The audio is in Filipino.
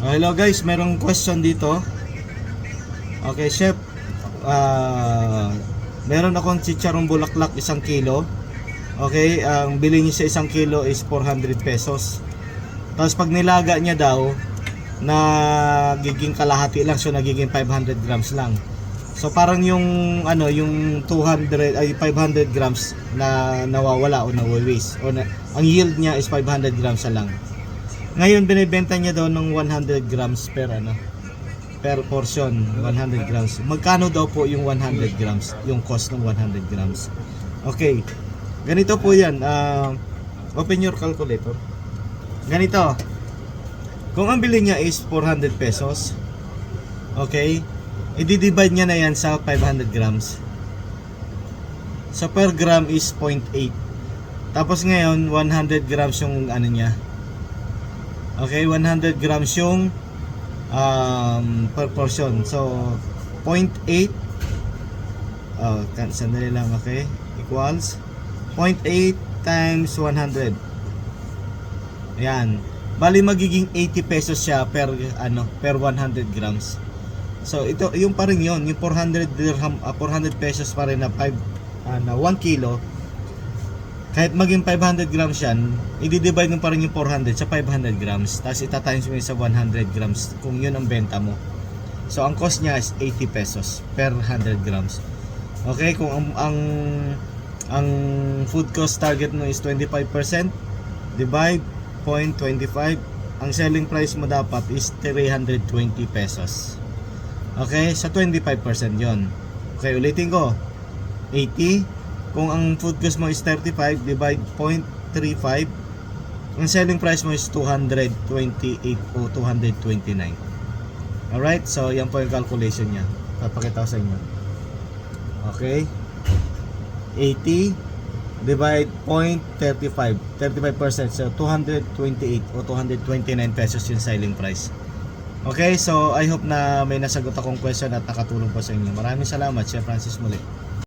Hello guys, merong question dito. Okay, chef. Meron akong chicharong bulaklak 1 kilo. Okay, ang bili niya sa 1 kilo is 400 pesos. Tapos pag nilaga niya daw, nagiging kalahati lang, so nagiging 500 grams lang. So parang yung yung 500 grams na nawawala o nawawaste o ang yield niya is 500 grams lang. Ngayon binebenta niya daw ng 100 grams per portion, 100 grams. Magkano daw po yung 100 grams, yung cost ng 100 grams? Okay, ganito po yan. Open your calculator. Ganito, kung ang bili niya is 400 pesos, okay, i-divide niya na yan sa 500 grams. So per gram is 0.8. Tapos ngayon 100 grams yung niya. Okay, 100 grams yung per portion. So 0.8 sandali lang, okay, equals 0.8 times 100. Ayan, bali magiging 80 pesos siya per 100 grams. So ito yung pa rin yun, yung 400 dirham, 400 pesos pa rin na 1 kilo. Kahit maging 500 grams yan, i-divide mo pa rin yung 400 sa 500 grams. Tapos itatimes mo sa 100 grams kung yun ang benta mo. So ang cost niya is 80 pesos per 100 grams. Okay, kung ang food cost target mo is 25%, divide 0.25, ang selling price mo dapat is 320 pesos. Okay, sa 25% yon. Okay, ulitin ko. 80. Kung ang food cost mo is 35, divide 0.35, ang selling price mo is 228 o 229. Alright, so yan po yung calculation niya. Papakita ko sa inyo. Okay, 80 divide 0.35, 35%, so 228 o 229 pesos yung selling price. Okay, so I hope na may nasagot akong question at nakatulong po sa inyo. Maraming salamat, Chef Francis muli.